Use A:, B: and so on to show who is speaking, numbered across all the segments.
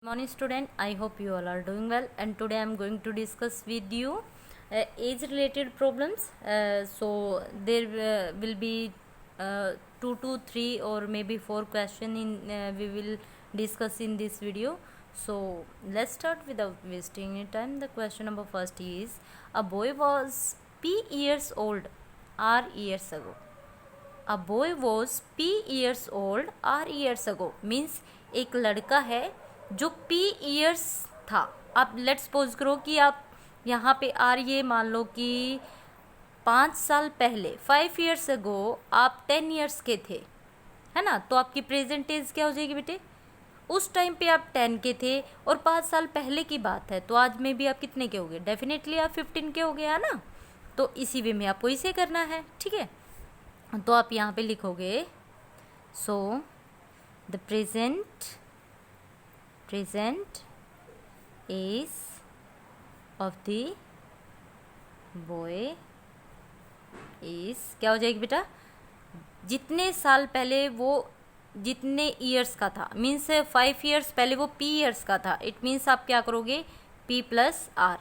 A: Morning student, I hope you all are doing well, and today I am going to discuss with you age related problems. So there will be 2 to 3 or maybe 4 questions we will discuss in this video. So let's start without wasting any time. The question number first is, a boy was P years old R years ago. A boy was P years old R years ago means एक लड़का है जो P years था. आप let's suppose करो कि आप यहाँ पे आर ये मान लो कि 5 साल पहले 5 ईयर्स अगो आप 10 ईयर्स के थे, है ना. तो आपकी प्रेजेंट एज क्या हो जाएगी बेटे? उस टाइम पे आप 10 के थे और 5 साल पहले की बात है, तो आज में भी आप कितने के हो गए? डेफिनेटली आप 15 के हो गए, है ना. तो इसी वे में आपको इसे करना है, ठीक है. तो आप यहाँ पे लिखोगे, so the present age of the boy is क्या हो जाएगी बेटा? जितने साल पहले वो जितने ईयर्स का था, मीन्स 5 ईयर्स पहले वो P ईयर्स का था. इट मीन्स आप क्या करोगे? P plus R.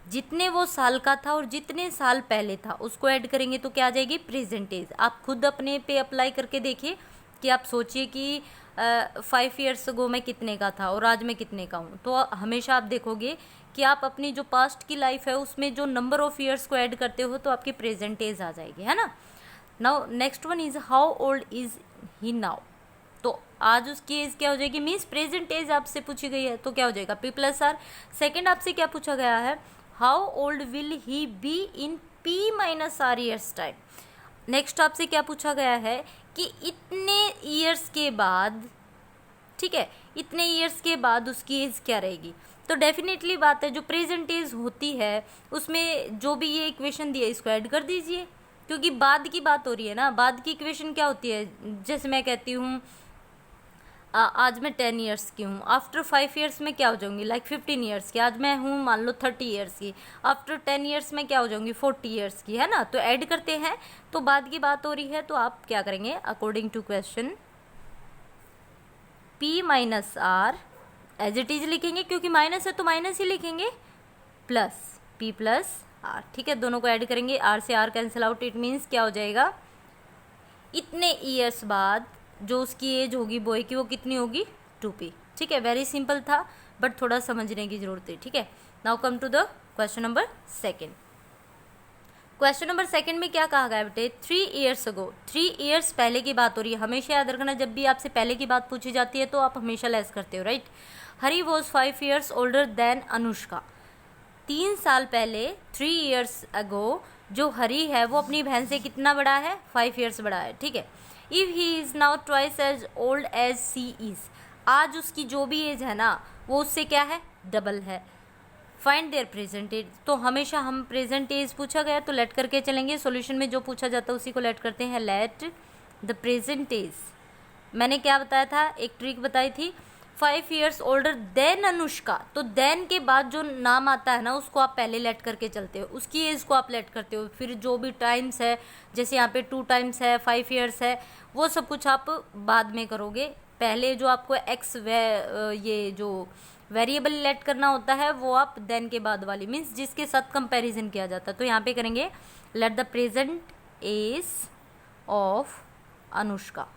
A: जितने वो साल का था और जितने साल पहले था उसको ऐड करेंगे तो क्या आ जाएगी? Present age. आप खुद अपने पे अप्लाई करके देखिए कि आप सोचिए कि 5 ईयर्स अगो मैं कितने का था और आज मैं कितने का हूँ. तो हमेशा आप देखोगे कि आप अपनी जो पास्ट की लाइफ है उसमें जो नंबर ऑफ ईयर्स को ऐड करते हो तो आपकी प्रेजेंट एज आ जाएगी, है ना. Now next one is, how old is he now. तो आज उसकी एज क्या हो जाएगी? मीन्स प्रेजेंट एज आपसे पूछी गई है तो क्या हो जाएगा? P plus R. सेकेंड आपसे क्या पूछा गया है? How old will he be in P minus R years time. Next आपसे क्या पूछा गया है कि इतने ईयर्स के बाद, ठीक है, इतने ईयर्स के बाद उसकी एज क्या रहेगी. तो डेफिनेटली बात है, जो प्रेजेंट एज होती है उसमें जो भी ये इक्वेशन दिया इसको ऐड कर दीजिए, क्योंकि बाद की बात हो रही है ना. बाद की इक्वेशन क्या होती है? जैसे मैं कहती हूँ आज मैं 10 ईयर्स की हूँ, आफ्टर 5 ईयर्स में क्या हो जाऊँगी? लाइक 15 ईयर्स की. आज मैं हूँ मान लो 30 ईयर्स की, आफ्टर 10 ईयर्स में क्या हो जाऊँगी? 40 ईयर्स की, है ना. तो ऐड करते हैं, तो बाद की बात हो रही है तो आप क्या करेंगे? According to question P minus R as it is लिखेंगे, क्योंकि माइनस है तो माइनस ही लिखेंगे, प्लस P प्लस R. ठीक है, दोनों को ऐड करेंगे, R से R cancel out. It means क्या हो जाएगा? इतने ईयर्स बाद जो उसकी एज होगी बॉय की वो कितनी होगी? 2P. ठीक है, वेरी सिंपल था बट थोड़ा समझने की जरूरत है, ठीक है. Now come to the question number second. Question number second में क्या कहा गया बेटे? 3 ईयर्स अगो. 3 ईयर्स पहले की बात हो रही है. हमेशा याद रखना, जब भी आपसे पहले की बात पूछी जाती है तो आप हमेशा लेस करते हो, right. Hari was 5 years older then Anushka. 3 साल पहले 3 ईयर्स अगो जो हरी है वो अपनी बहन से कितना बड़ा है? 5 ईयर्स बड़ा है, ठीक है. If he is now twice as old as she is. आज उसकी जो भी एज है ना वो उससे क्या है? डबल है. Find their present age. तो हमेशा हम प्रेजेंट एज पूछा गया तो लेट करके चलेंगे. सॉल्यूशन में जो पूछा जाता है उसी को लेट करते हैं. Let the present age. मैंने क्या बताया था? एक ट्रिक बताई थी. 5 ईयर्स ओल्डर देन अनुष्का. तो देन के बाद जो नाम आता है ना उसको आप पहले लेट करके चलते हो, उसकी एज को आप लेट करते हो. फिर जो भी टाइम्स है, जैसे यहाँ पे 2 टाइम्स है, 5 ईयर्स है, वो सब कुछ आप बाद में करोगे. पहले जो आपको एक्स ये जो वेरिएबल लेट करना होता है वो आप देन के बाद वाली, मीन्स जिसके साथ कंपैरिजन किया जाता है. तो यहाँ पे करेंगे let the present age of Anushka.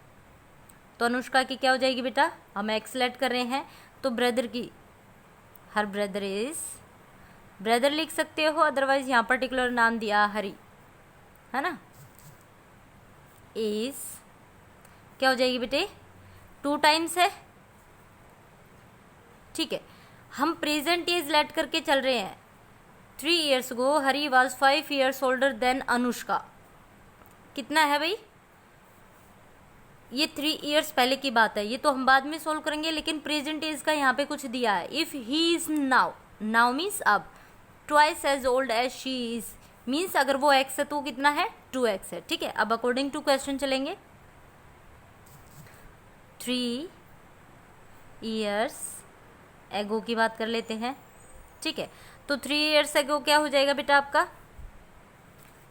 A: तो अनुष्का की क्या हो जाएगी बेटा? हम एक्स लेट कर रहे हैं तो ब्रदर की, हर ब्रदर इज, ब्रदर लिख सकते हो, अदरवाइज यहाँ पर्टिकुलर नाम दिया हरी, है ना. इज क्या हो जाएगी बेटे? 2 टाइम्स है, ठीक है. हम प्रेजेंट एज लेट करके चल रहे हैं. 3 years go Hari was 5 years older then Anushka. कितना है भाई? ये 3 ईयर्स पहले की बात है, ये तो हम बाद में सोल्व करेंगे, लेकिन प्रेजेंट एज का यहाँ पे कुछ दिया है. If he is now, now means अब, twice as old as she is, means अगर वो एक्स है तो कितना है? 2x है, ठीक है. अब अकॉर्डिंग टू क्वेश्चन चलेंगे. 3 ईयर्स एगो की बात कर लेते हैं, ठीक है. तो 3 ईयर्स एगो क्या हो जाएगा बेटा आपका?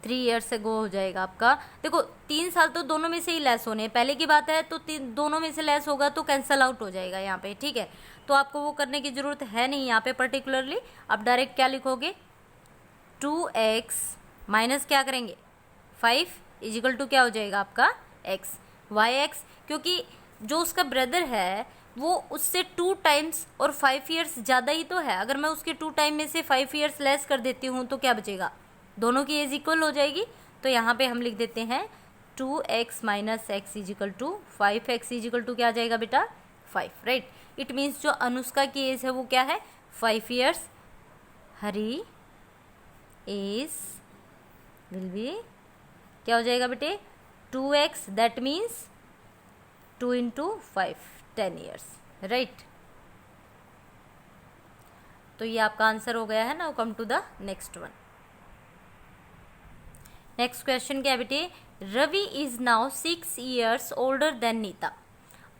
A: 3 ईयर्स से गो हो जाएगा आपका. देखो 3 साल तो दोनों में से ही लेस होने, पहले की बात है तो दोनों में से लेस होगा तो कैंसल आउट हो जाएगा यहाँ पे, ठीक है. तो आपको वो करने की ज़रूरत है नहीं यहाँ पे पर्टिकुलरली। आप डायरेक्ट क्या लिखोगे, 2x माइनस क्या करेंगे 5 इजिकल टू क्या हो जाएगा आपका x, yx क्योंकि जो उसका ब्रदर है वो उससे 2 टाइम्स और 5 ईयर्स ज़्यादा ही तो है। अगर मैं उसके 2 टाइम में से 5 ईयर्स लेस कर देती हूँ तो क्या बचेगा, दोनों की एज इक्वल हो जाएगी। तो यहाँ पे हम लिख देते हैं 2x minus x equal to 5x equal to क्या आ जाएगा बेटा 5, राइट। इट मीन्स जो अनुष्का की एज है वो क्या है 5 years, Hari age will be क्या हो जाएगा बेटे 2x, that means 2 into 5 10 years, right. तो ये आपका आंसर हो गया है ना। Come to the next one. Next question क्या है बेटे, Ravi is now 6 years older than Nita.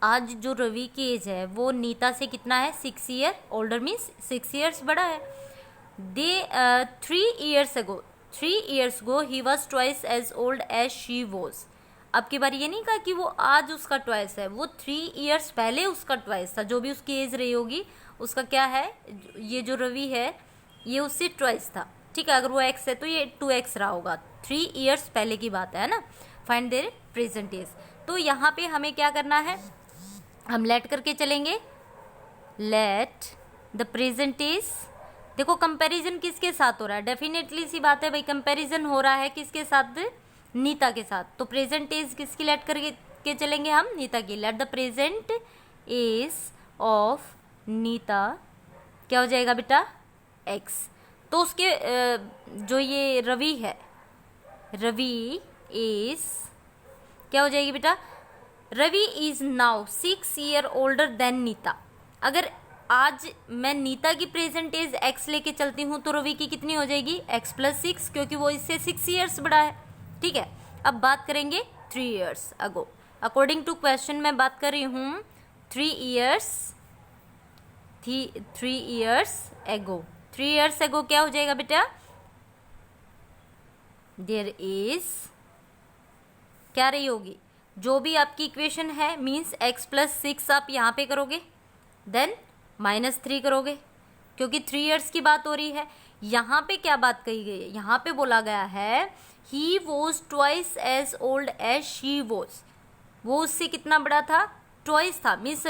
A: आज जो रवि की एज है वो नीता से कितना है 6 ईयर ओल्डर, मीन्स 6 ईयर्स बड़ा है। दे 3 years ago he was twice as old as she was। अब की बार ये नहीं कहा कि वो आज उसका ट्वाइस है, वो 3 ईयर्स पहले उसका ट्वाइस था। जो भी उसकी एज रही होगी उसका क्या है, ये जो रवि है ये उससे ट्वाइस था, ठीक है। अगर वो x है तो ये 2x रहा होगा, 3 ईयर्स पहले की बात है ना। Find their present age. तो यहाँ पे हमें क्या करना है, हम लेट करके चलेंगे, लेट द प्रेजेंट एज। देखो कंपैरिजन किसके साथ हो रहा है, डेफिनेटली सी बात है भाई कंपैरिजन हो रहा है किसके साथ, नीता के साथ। तो प्रेजेंट एज किसकी लेट करके चलेंगे हम, नीता की। Let the present age of Nita क्या हो जाएगा बेटा x। तो उसके जो ये रवि है, रवि एज क्या हो जाएगी बेटा, Ravi is now 6 year older than Nita. अगर आज मैं नीता की प्रेजेंट एज x लेके चलती हूँ तो रवि की कितनी हो जाएगी x प्लस 6, क्योंकि वो इससे 6 ईयर्स बड़ा है, ठीक है। अब बात करेंगे 3 years ago. According to question मैं बात कर रही हूँ 3 ईयर्स एगो। 3 ईयर्स एगो क्या हो जाएगा बेटा, देयर इज क्या रही होगी, जो भी आपकी इक्वेशन है मीन्स x प्लस 6 आप यहाँ पे करोगे, देन -3 करोगे, क्योंकि 3 ईयर्स की बात हो रही है। यहाँ पे क्या बात कही गई है, यहाँ पे बोला गया है he was twice as old as she was. वो उससे कितना बड़ा था, ट्वाइस था, मीन्स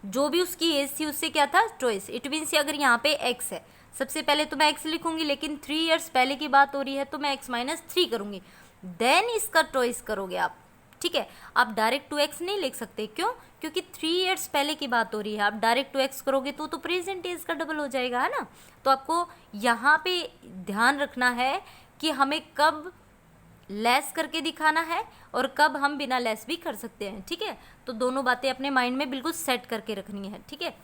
A: जो भी उसकी एज थी उससे क्या था ट्वाइस। इट मीन्स अगर यहाँ पे x है, सबसे पहले तो मैं x लिखूंगी, लेकिन 3 ईयर्स पहले की बात हो रही है तो मैं x माइनस 3 करूंगी, देन इसका ट्वाइस करोगे आप, ठीक है। आप डायरेक्ट 2x नहीं लिख सकते, क्यों, क्योंकि 3 ईयर्स पहले की बात हो रही है। आप डायरेक्ट 2x करोगे तो प्रेजेंट एज का डबल हो जाएगा, है ना। तो आपको यहाँ पे ध्यान रखना है कि हमें कब लेस करके दिखाना है और कब हम बिना लेस भी कर सकते हैं, ठीक है। तो दोनों बातें अपने माइंड में बिल्कुल सेट करके रखनी है, ठीक है।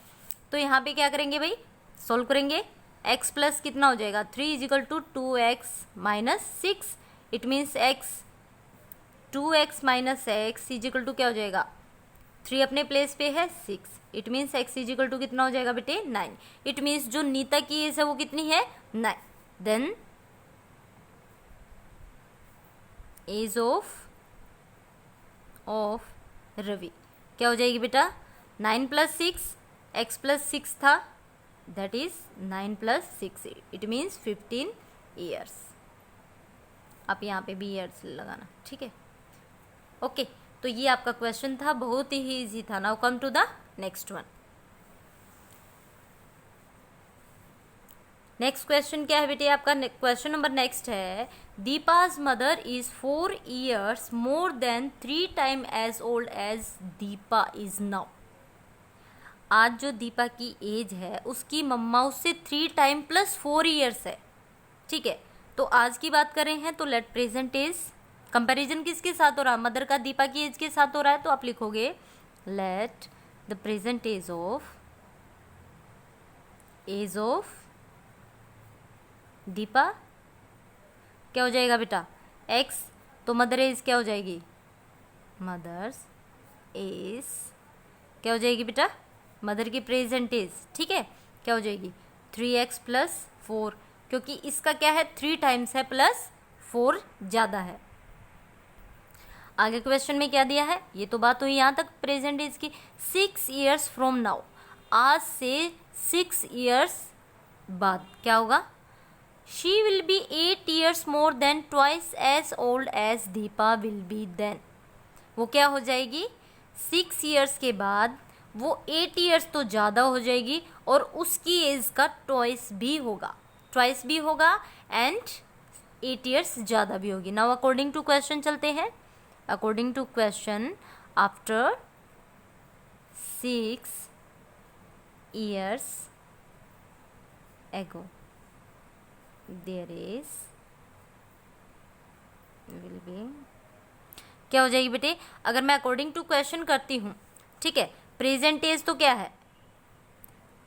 A: तो यहाँ पे क्या करेंगे भाई, सोल्व करेंगे। x प्लस कितना हो जाएगा 3 equal to 2x minus 6। It means x 2x minus x equal to क्या हो जाएगा, 3 अपने प्लेस पे है 6। It means x equal to कितना हो जाएगा बेटे 9। इट मीन्स जो नीता की एज है वो कितनी है 9। देन एज ऑफ रवि क्या हो जाएगी बेटा 9 प्लस 6, x प्लस 6 था, that is 9 plus 6, it means 15 years. आप यहाँ पे भी ईयर्स लगाना, ठीक है। ओके तो ये आपका क्वेश्चन था, बहुत ही इजी था। Now come to the next one. Next question क्या है बेटे, आपका क्वेश्चन नंबर नेक्स्ट है, Deepa's mother is 4 years more than 3 time as old as Deepa is now. आज जो दीपा की एज है उसकी मम्मा उससे 3 टाइम प्लस 4 ईयर्स है, ठीक है। तो आज की बात कर रहे हैं तो लेट प्रेजेंट एज, कंपैरिजन किसके साथ हो रहा है, मदर का दीपा की एज के साथ हो रहा है, तो आप लिखोगे let the present age of Deepa क्या हो जाएगा बेटा x। तो मदर एज क्या हो जाएगी, मदर्स एज क्या हो जाएगी बेटा, मदर की प्रेजेंट एज, ठीक है, क्या हो जाएगी 3x प्लस 4, क्योंकि इसका क्या है 3 टाइम्स है प्लस 4 ज़्यादा है। आगे क्वेश्चन में क्या दिया है, ये तो बात हुई यहाँ तक प्रेजेंट एज की। 6 ईयर्स फ्रॉम नाउ, आज से 6 ईयर्स बाद क्या होगा? She will be 8 years more than twice as old as Deepa will be then. वो क्या हो जाएगी? 6 ईयर्स के बाद वो 8 ईयर्स तो ज़्यादा हो जाएगी और उसकी एज का ट्वाइस भी होगा एंड 8 ईयर्स ज़्यादा भी होगी। नाउ अकॉर्डिंग टू क्वेश्चन चलते हैं। According to question, after 6 years ago there is will be, क्या हो जाएगी बेटे? अगर मैं अकॉर्डिंग टू क्वेश्चन करती हूँ, ठीक है, प्रेजेंट एज तो क्या है?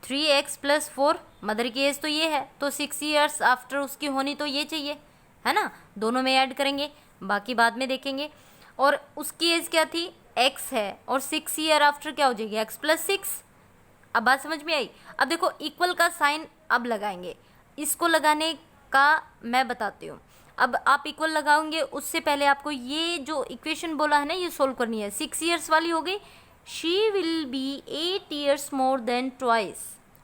A: 3x + 4, मदर की एज तो ये है, तो 6 ईयर्स आफ्टर उसकी होनी तो ये चाहिए, है ना? दोनों में ऐड करेंगे, बाकी बाद में देखेंगे। और उसकी एज क्या थी? x है, और 6 ईयर आफ्टर क्या हो जाएगी? x + 6। अब बात समझ में आई? अब देखो इक्वल का साइन अब लगाएंगे, इसको लगाने का मैं बताती हूँ। अब आप इक्वल लगाओगे उससे पहले आपको ये जो इक्वेशन बोला है ना, ये सोल्व करनी है। 6 ईयर्स वाली हो गई, she will be 8 years more than twice,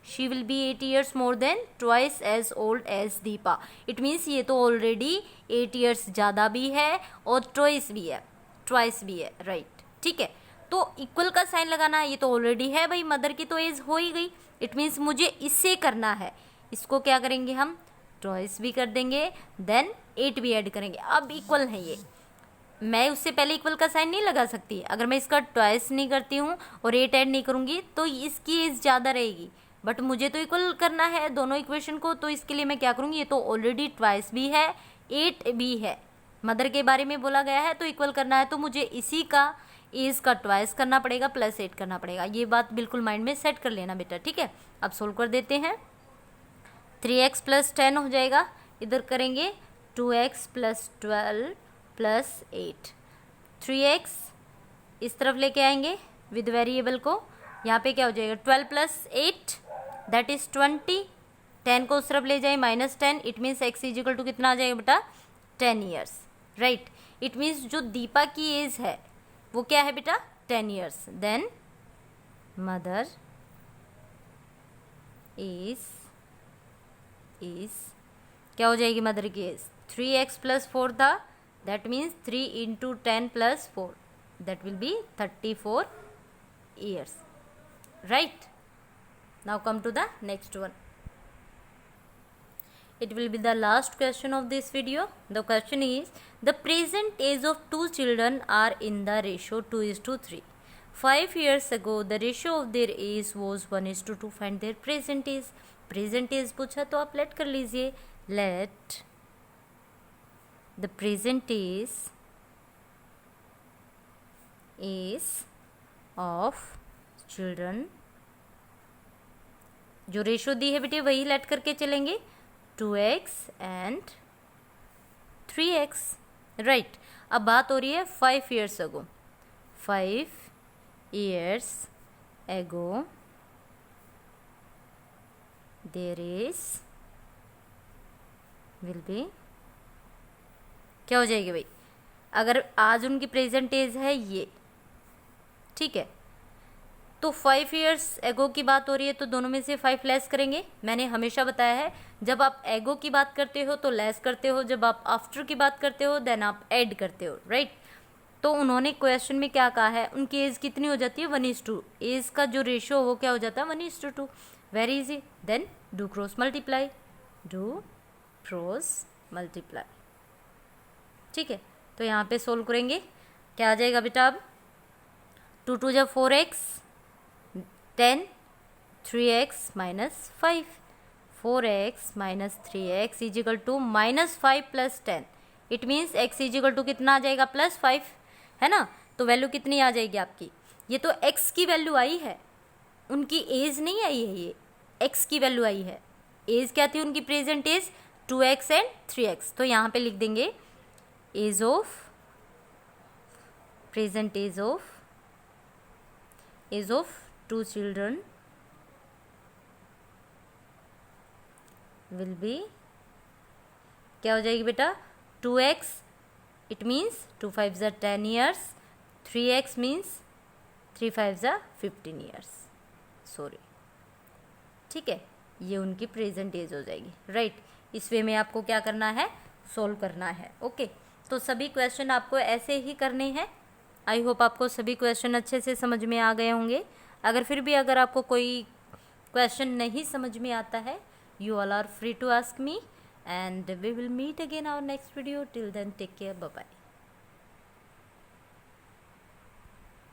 A: she will be 8 years more than twice as old as Deepa. It means ये तो ऑलरेडी 8 ईयर्स ज़्यादा भी है और ट्वाइस भी है, राइट? ठीक है, तो इक्वल का साइन लगाना है, ये तो ऑलरेडी है भाई, मदर की तो एज हो ही गई। इट मीन्स मुझे इससे करना है, इसको क्या करेंगे हम? ट्वाइस भी कर देंगे, देन 8 भी ऐड करेंगे। अब इक्वल है ये, मैं उससे पहले इक्वल का साइन नहीं लगा सकती। अगर मैं इसका ट्वाइस नहीं करती हूँ और 8 ऐड नहीं करूँगी तो इसकी एज ज़्यादा रहेगी, बट मुझे तो इक्वल करना है दोनों इक्वेशन को, तो इसके लिए मैं क्या करूँगी? ये तो ऑलरेडी ट्वाइस भी है, 8 भी है, मदर के बारे में बोला गया है, तो इक्वल करना है, तो मुझे इसी का एज का ट्वाइस करना पड़ेगा, प्लस 8 करना पड़ेगा। ये बात बिल्कुल माइंड में सेट कर लेना बेटा, ठीक है? अब सोल्व कर देते हैं। 3x + 10 हो जाएगा, इधर करेंगे 2x + 12 + 8। 3x इस तरफ लेके आएंगे विद वेरिएबल को, यहाँ पे क्या हो जाएगा? 12 + 8 दैट इज़ 20। 10 को उस तरफ ले जाए -10, इट मीन्स x = कितना आ जाएगा बेटा? 10 ईयर्स, राइट? इट मीन्स जो दीपा की एज है वो क्या है बेटा? 10 ईयर्स। देन मदर इज क्या हो जाएगी मदर की एज? 3x + 4 था, that means 3 × 10 + 4, that will be 34 years, right? Now come to the next one. It will be the last question of this video. The question is, the present age of two children are in the ratio 2:3. 5 years ago, the ratio of their age was 1:2. Find their present age. Present age पूछा तो आप let कर लीजिए. Let the present age of children, जो ratio दी है बेटे वही late करके चलेंगे, 2x and 3x, राइट? अब बात हो रही है 5 years ago. 5 years ago there is will be, क्या हो जाएगी भाई? अगर आज उनकी प्रेजेंट एज है ये, ठीक है, तो 5 years एगो की बात हो रही है तो दोनों में से 5 लेस करेंगे. मैंने हमेशा बताया है जब आप एगो की बात करते हो तो लेस करते हो, जब आप आफ्टर की बात करते हो देन आप ऐड करते हो, राइट? तो उन्होंने क्वेश्चन में क्या कहा है, उनकी एज कितनी हो जाती है? 1:2. एज का जो रेशियो वो क्या हो जाता है? 1:2. Very easy. Then do cross multiply, ठीक है? तो यहाँ पे सोल्व करेंगे, क्या आ जाएगा बेटा? अब 2 × 2 = 4x, 10, 3x - 5, 4x - 3x = -5 + 10. It means x = कितना आ जाएगा? +5, है ना? तो वैल्यू कितनी आ जाएगी आपकी? ये तो x की वैल्यू आई है, उनकी एज नहीं आई है, ये x की वैल्यू आई है. एज क्या थी उनकी? Present age 2x and 3x. तो यहाँ पे लिख देंगे age of, present age of 2 children will be, क्या हो जाएगी बेटा? 2x, it means 2 × 5 = 10 years, 3x means 3 × 5 = 15 years. Sorry, ठीक है, ये उनकी प्रेजेंट एज हो जाएगी, राइट। इस वे में आपको क्या करना है, सोल्व करना है। ओके, तो सभी क्वेश्चन आपको ऐसे ही करने हैं। आई होप आपको सभी क्वेश्चन अच्छे से समझ में आ गए होंगे। अगर फिर भी अगर आपको कोई क्वेश्चन नहीं समझ में आता है, you all are free to ask me and we will meet again our next video. Till then, take care, bye bye.